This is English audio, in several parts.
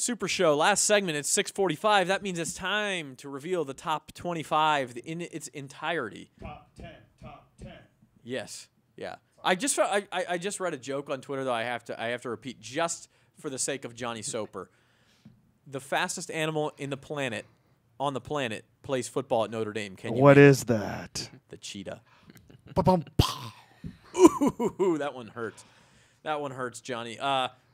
Super Show. Last segment. It's 6:45. That means it's time to reveal the top 25 in its entirety. Top 10. Top 10. Yes. Yeah. I just read a joke on Twitter that I have to repeat just for the sake of Johnny Soper. The fastest animal on the planet, plays football at Notre Dame. What is that? The cheetah. Ba-bum. Ooh, that one hurts. That one hurts, Johnny.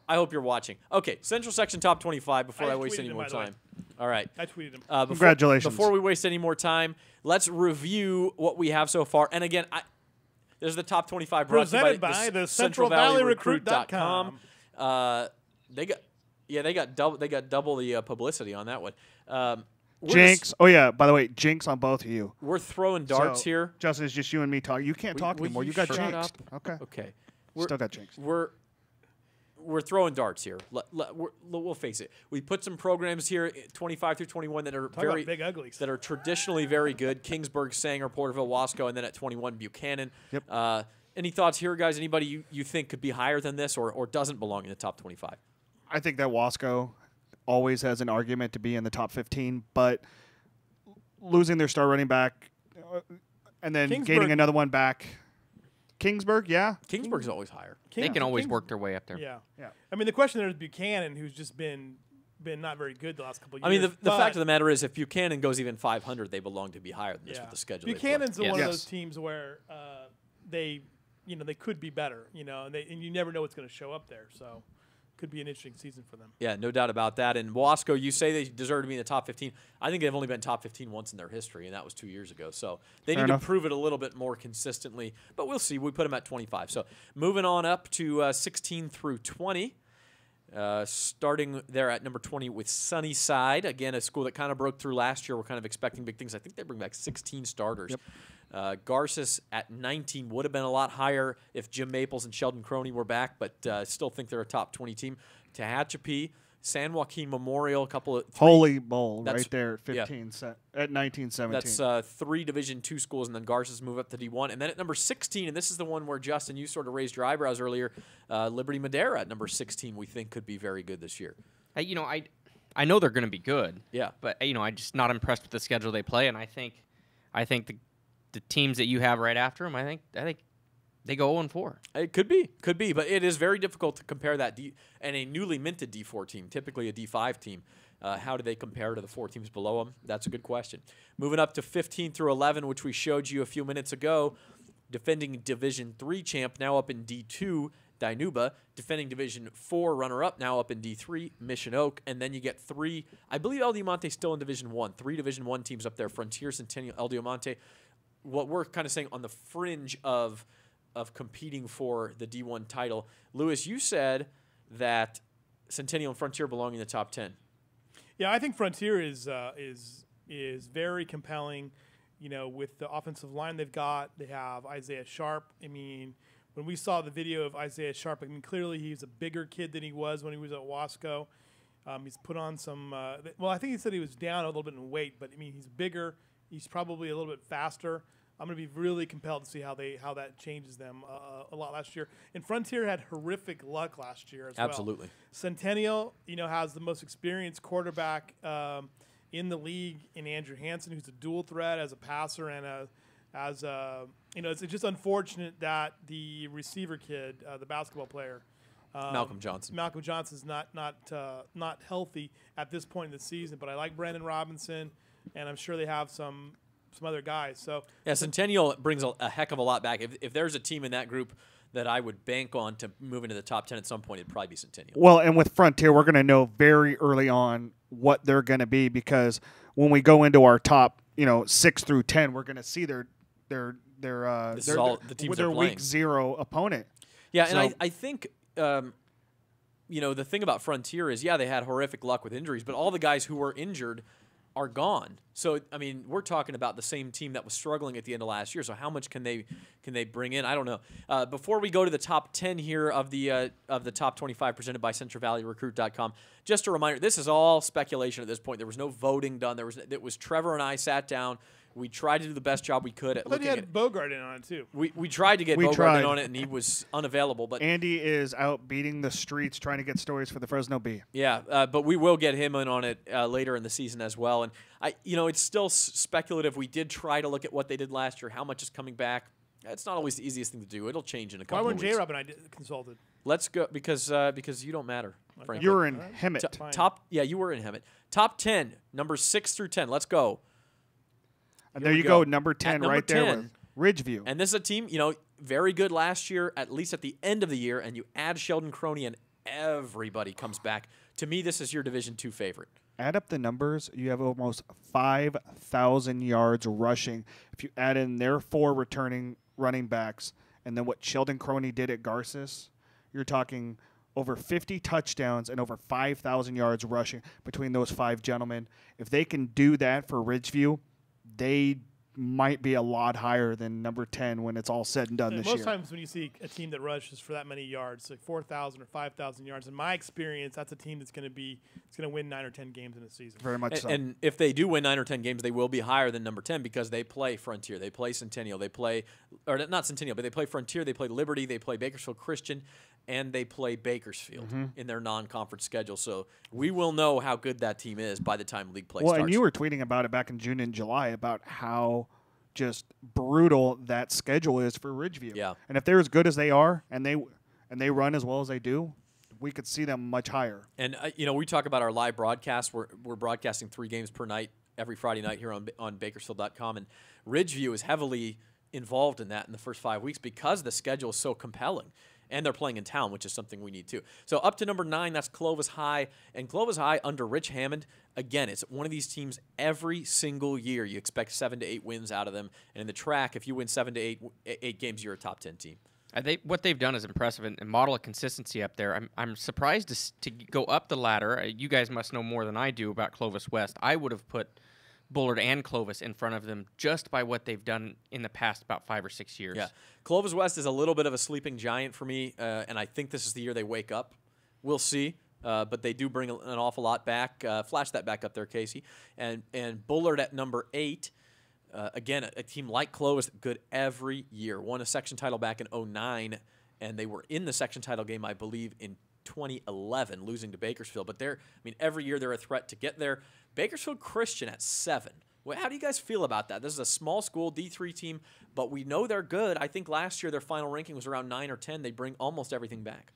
I hope you're watching. Okay, Central Section Top 25 before I waste any more time. All right. I tweeted him. Congratulations. Before we waste any more time, let's review what we have so far. And again, this is the Top 25 brought to you by the CentralValleyRecruit.com. They got double the publicity on that one. Jinx. Oh, yeah. By the way, Jinx on both of you. We're throwing darts here. Justin, it's just you and me talking. You can't talk anymore. You got jinxed. Okay. Okay. Still got jinxed. We're throwing darts here. We'll face it. We put some programs here, 25 through 21, that are big uglies. that are traditionally very good. Kingsburg, Sanger, Porterville, Wasco, and then at 21, Buchanan. Yep. Any thoughts here, guys? Anybody you think could be higher than this or doesn't belong in the top 25? I think that Wasco always has an argument to be in the top 15, but losing their star running back and then gaining another one back. Kingsburg, yeah. Kingsburg's always higher. They can always work their way up there. Yeah. I mean, the question there is Buchanan, who's just been not very good the last couple of years. I mean, the fact of the matter is, if Buchanan goes even 500, they belong to be higher than this with the schedule. Buchanan's one of those teams where they could be better, and you never know what's going to show up there. So could be an interesting season for them. Yeah, no doubt about that. And Wasco, you say they deserve to be in the top 15. I think they've only been top 15 once in their history, and that was 2 years ago. So they need to prove it a little bit more consistently. But we'll see. We put them at 25. So moving on up to 16 through 20. Starting there at number 20 with Sunnyside. Again, a school that kind of broke through last year. We're kind of expecting big things. I think they bring back 16 starters. Yep. Garces at 19 would have been a lot higher if Jim Maples and Sheldon Croney were back, but still think they're a top 20 team. Tehachapi, San Joaquin Memorial, a couple of Holy Bowl right there at 15, at 19, 17. That's 3 Division II schools, and then Garces move up to D1. And then at number 16, and this is the one where, Justin, you sort of raised your eyebrows earlier, Liberty Madera at number 16 we think could be very good this year. I know they're going to be good. Yeah. But, I'm just not impressed with the schedule they play, and I think the teams that you have right after them, I think they go 0-4. It could be, but it is very difficult to compare that and a newly minted D4 team, typically a D5 team. How do they compare to the 4 teams below them? That's a good question. Moving up to 15 through 11, which we showed you a few minutes ago, defending Division III champ, now up in D2, Dinuba, defending Division IV runner-up, now up in D3, Mission Oak, and then you get 3, I believe El Diamante still in Division I, 3 Division I teams up there, Frontier, Centennial, El Diamante. What we're kind of saying on the fringe of competing for the D1 title. Lewis, you said that Centennial and Frontier belong in the top 10. Yeah, I think Frontier is very compelling. With the offensive line they've got, they have Isaiah Sharp. I mean, when we saw the video of Isaiah Sharp, clearly he's a bigger kid than he was when he was at Wasco. He's put on some. I think he said he was down a little bit in weight, but he's bigger. He's probably a little bit faster. I'm going to be really compelled to see how that changes them a lot last year. And Frontier had horrific luck last year as well. Absolutely. Centennial, has the most experienced quarterback in the league in Andrew Hansen, who's a dual threat as a passer and it's just unfortunate that the receiver kid, the basketball player, Malcolm Johnson. Malcolm Johnson's not healthy at this point in the season. But I like Brandon Robinson, and I'm sure they have some other guys. So yeah, Centennial brings a heck of a lot back. If there's a team in that group that I would bank on to move into the top 10 at some point, it'd probably be Centennial. Well, and with Frontier, we're going to know very early on what they're going to be, because when we go into our top, 6 through 10, we're going to see their week 0 opponent. Yeah, so, and I think the thing about Frontier is, they had horrific luck with injuries, but all the guys who were injured are gone. So, we're talking about the same team that was struggling at the end of last year. So how much can they bring in? I don't know. Before we go to the top 10 here of the top 25 presented by CentralValleyRecruit.com, just a reminder, this is all speculation at this point. There was no voting done. It was Trevor and I sat down. We tried to do the best job we could at I thought looking you at had Bogart in on it too. We tried to get We Bogart tried. in on it, and he was unavailable. But Andy is out beating the streets trying to get stories for the Fresno Bee. yeah, but we will get him in on it later in the season as well. And it's still speculative. We did try to look at what they did last year, how much is coming back. It's not always the easiest thing to do. It'll change in a Why couple of weren't weeks. J-Rob and I consulted? Let's go because you don't matter. Frankly. You were in Hemet. You were in Hemet. Top 10, numbers 6 through 10. Let's go. And Here there we you go. go, number 10 number right there 10. with Ridgeview. And this is a team, very good last year, at least at the end of the year, and you add Sheldon Croney and everybody comes back. To me, this is your Division II favorite. Add up the numbers, you have almost 5,000 yards rushing. If you add in their 4 returning running backs and then what Sheldon Croney did at Garces, you're talking over 50 touchdowns and over 5,000 yards rushing between those 5 gentlemen. If they can do that for Ridgeview, they might be a lot higher than number 10 when it's all said and done this Most year. times when you see a team that rushes for that many yards, like 4,000 or 5,000 yards, in my experience, that's a team that's going to win 9 or 10 games in a season. Very much so. And if they do win 9 or 10 games, they will be higher than number 10 because they play Frontier, they play Centennial, they play, or not Centennial, but they play Frontier, they play Liberty, they play Bakersfield Christian, and they play Bakersfield in their non-conference schedule. So we will know how good that team is by the time league play starts. And you were tweeting about it back in June and July about how just brutal that schedule is for Ridgeview. Yeah. And if they're as good as they are and they run as well as they do, we could see them much higher. And we talk about our live broadcast. We're broadcasting 3 games per night every Friday night here on Bakersfield.com, and Ridgeview is heavily involved in that in the first 5 weeks because the schedule is so compelling. And they're playing in town, which is something we need too. So up to number 9, that's Clovis High. And Clovis High under Rich Hammond, again, it's one of these teams every single year. You expect 7 to 8 wins out of them. And in the track, if you win 7 to 8 games, you're a top 10 team. What they've done is impressive and model a consistency up there. I'm surprised to go up the ladder. You guys must know more than I do about Clovis West. I would have put Bullard and Clovis in front of them just by what they've done in the past about 5 or 6 years. Yeah, Clovis West is a little bit of a sleeping giant for me, and I think this is the year they wake up. We'll see, but they do bring an awful lot back. Flash that back up there, Casey. And Bullard at number 8. Again, a team like Clovis, good every year. Won a section title back in 2009, and they were in the section title game, I believe, in 2011, losing to Bakersfield. But every year they're a threat to get there. Bakersfield Christian at 7. Well, how do you guys feel about that? This is a small school D3 team, but we know they're good. I think last year their final ranking was around 9 or 10. They bring almost everything back.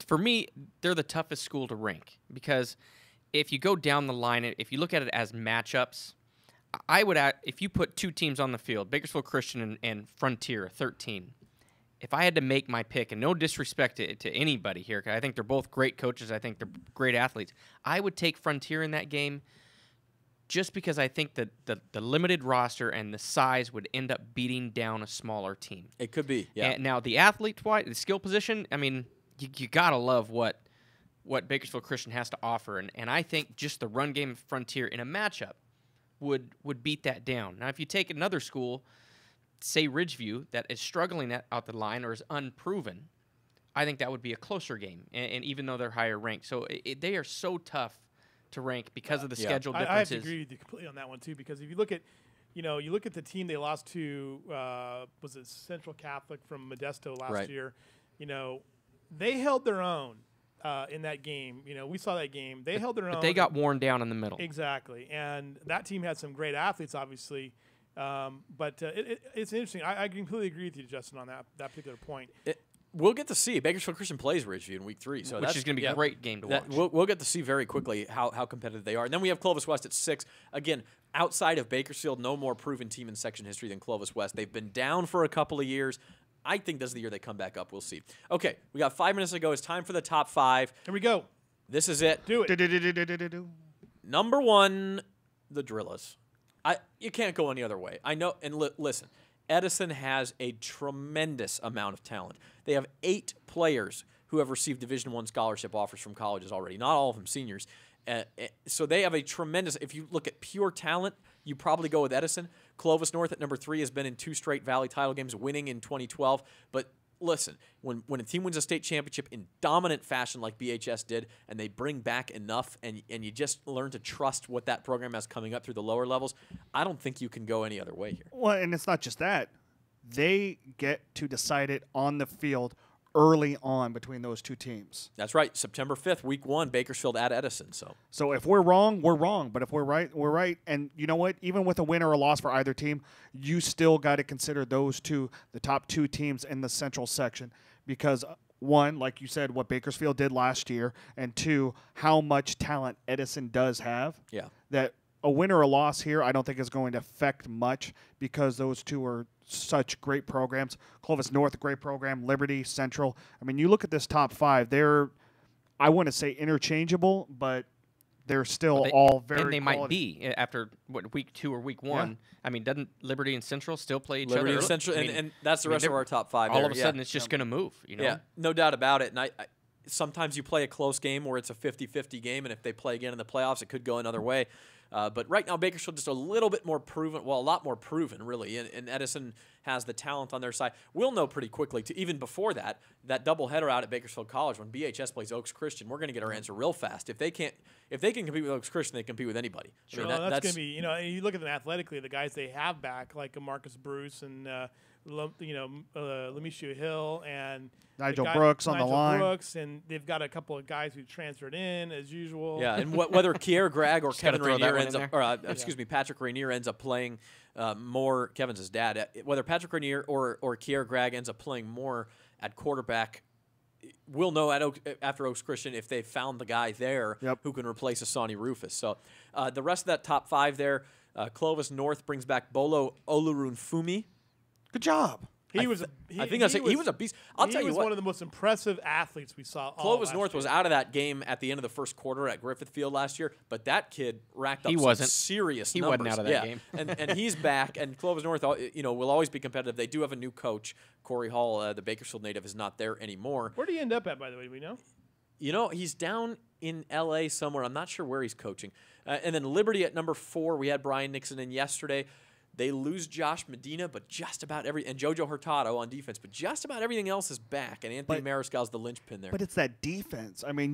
For me, they're the toughest school to rank because if you go down the line, if you look at it as matchups, I would if you put 2 teams on the field, Bakersfield Christian and Frontier, 13. If I had to make my pick, and no disrespect to anybody here, because I think they're both great coaches, I think they're great athletes, I would take Frontier in that game just because I think that the limited roster and the size would end up beating down a smaller team. It could be, yeah. And now the athlete-wise, the skill position, you got to love what Bakersfield Christian has to offer, and I think just the run game of Frontier in a matchup would beat that down. Now, if you take another school, say Ridgeview, that is struggling out the line or is unproven, I think that would be a closer game, and even though they're higher ranked. So they are so tough to rank because of the schedule differences. I have to agree with you completely on that one, too, because if you look at the team they lost to, was it Central Catholic from Modesto last year? They held their own in that game. We saw that game. They held their own. But they got worn down in the middle. Exactly. And that team had some great athletes, obviously. But it's interesting. I completely agree with you, Justin, on that particular point. We'll get to see. Bakersfield Christian plays Ridgeview in week 3. So which is going to be a great game to watch. We'll get to see very quickly how competitive they are. And then we have Clovis West at 6. Again, outside of Bakersfield, no more proven team in section history than Clovis West. They've been down for a couple of years. I think this is the year they come back up. We'll see. Okay, we got 5 minutes to go. It's time for the top 5. Here we go. This is it. Do it. Number 1, the Drillers. You can't go any other way. I know, and listen, Edison has a tremendous amount of talent. They have 8 players who have received Division I scholarship offers from colleges already. Not all of them seniors. So they have a tremendous, if you look at pure talent, you probably go with Edison. Clovis North at number 3 has been in 2 straight Valley title games, winning in 2012. But listen, when a team wins a state championship in dominant fashion like BHS did, and they bring back enough, and you just learn to trust what that program has coming up through the lower levels, I don't think you can go any other way here. Well, and it's not just that. They get to decide it on the field early on between those two teams. That's right. September 5th, week 1, Bakersfield at Edison. So if we're wrong, we're wrong. But if we're right, we're right. And you know what? Even with a win or a loss for either team, you still got to consider those two, the top 2 teams in the central section. Because, 1, like you said, what Bakersfield did last year, and 2, how much talent Edison does have. Yeah. That a win or a loss here, I don't think is going to affect much because those two are such great programs. Clovis North, great program. Liberty, Central. I mean, you look at this top 5, they're, I want to say interchangeable, but they're still all very And they quality. might be after, week 2 or week 1. Yeah. I mean, doesn't Liberty and Central still play each Liberty other? and Central, and that's the rest of our top 5 All there. of a sudden, it's just going to move, you know? Yeah, no doubt about it. And I sometimes you play a close game where it's a 50-50 game, and if they play again in the playoffs, it could go another way. But right now, Bakersfield just a little bit more proven, well, a lot more proven, really, and Edison has the talent on their side. We'll know pretty quickly, even before that doubleheader out at Bakersfield College, when BHS plays Oaks Christian, we're going to get our answer real fast. If they can compete with Oaks Christian, they compete with anybody. Sure, that's going to be, you know, and you look at them athletically, the guys they have back, like Marcus Bruce and, Lemishu Hill and Nigel Brooks on the line. Brooks, and they've got a couple of guys who transferred in as usual. Yeah, and whether Kier Gregg or Kevin Rainier ends up, or excuse me, Patrick Rainier ends up playing more. Kevin's his dad. Whether Patrick Rainier or Kier Gregg ends up playing more at quarterback, we'll know after Oaks Christian if they've found the guy there who can replace Asani Rufus. So the rest of that top 5 there, Clovis North brings back Bolo Olurunfumi. Good job. He was a beast. I'll tell you what. He was one of the most impressive athletes we saw. Clovis North was out of that game at the end of the first quarter at Griffith Field last year, but that kid racked up some serious numbers. He wasn't out of that game. and he's back, and Clovis North, will always be competitive. They do have a new coach. Corey Hall, the Bakersfield native, is not there anymore. Where did he end up at, by the way? Do we know? You know, he's down in L.A. somewhere. I'm not sure where he's coaching. And then Liberty at number 4. We had Brian Nixon in yesterday. They lose Josh Medina, but just about and JoJo Hurtado on defense, but just about everything else is back, and Anthony Mariscal's the linchpin there. But it's that defense. I mean,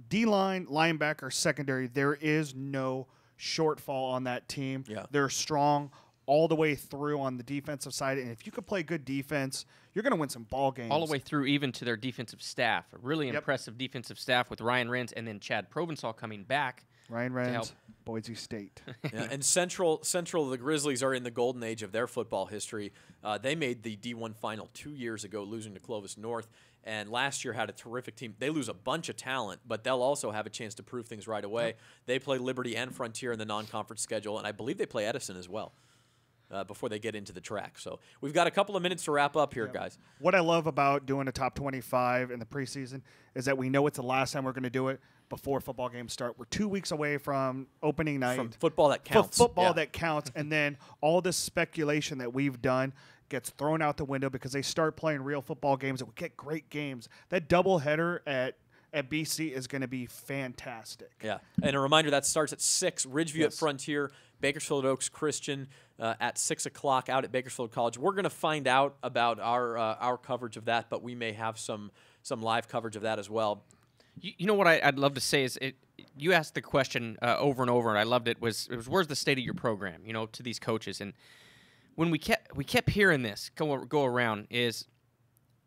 D-line, linebacker, secondary, there is no shortfall on that team. Yeah. They're strong all the way through on the defensive side, and if you could play good defense, you're going to win some ball games. All the way through, even to their defensive staff. A really impressive defensive staff with Ryan Renz and then Chad Provençal coming back. Ryan Renz, Boise State. Yeah, and Central, the Grizzlies are in the golden age of their football history. They made the D1 final 2 years ago, losing to Clovis North, and last year had a terrific team. They lose a bunch of talent, but they'll also have a chance to prove things right away. They play Liberty and Frontier in the non-conference schedule, and I believe they play Edison as well before they get into the track. So we've got a couple of minutes to wrap up here, guys. What I love about doing a top 25 in the preseason is that we know it's the last time we're going to do it before football games start. We're 2 weeks away from opening night. From football that counts. Football that counts. And then all this speculation that we've done gets thrown out the window because they start playing real football games and we get great games. That doubleheader at BC is going to be fantastic. Yeah. And a reminder, that starts at 6, Ridgeview at Frontier, Bakersfield at Oaks Christian at 6 o'clock out at Bakersfield College. We're going to find out about our coverage of that, but we may have some live coverage of that as well. You know what I'd love to say is you asked the question over and over, and I loved it. Was where's the state of your program? You know, to these coaches, and when we kept hearing this go around is,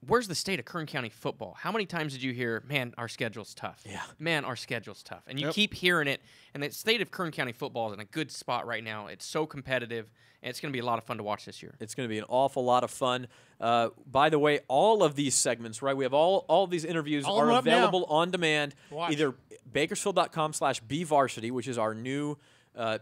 where's the state of Kern County football? How many times did you hear, man, our schedule's tough? Yeah. Man, our schedule's tough. And you keep hearing it, and the state of Kern County football is in a good spot right now. It's so competitive, and it's going to be a lot of fun to watch this year. It's going to be an awful lot of fun. By the way, all of these segments, right, we have all of these interviews are available on demand, either Bakersfield.com/BVarsity, which is our new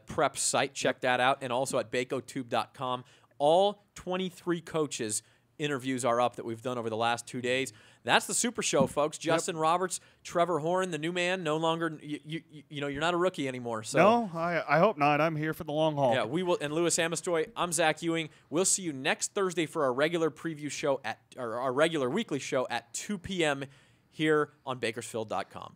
prep site. Check that out, and also at BacoTube.com. All 23 coaches' interviews are up that we've done over the last 2 days. That's the Super Show, folks. Justin Roberts, Trevor Horn, the new man, no longer, you're not a rookie anymore. So. No, I hope not. I'm here for the long haul. Yeah, we will. And Louis Amestoy, I'm Zach Ewing. We'll see you next Thursday for our regular preview show our regular weekly show at 2 p.m. here on Bakersfield.com.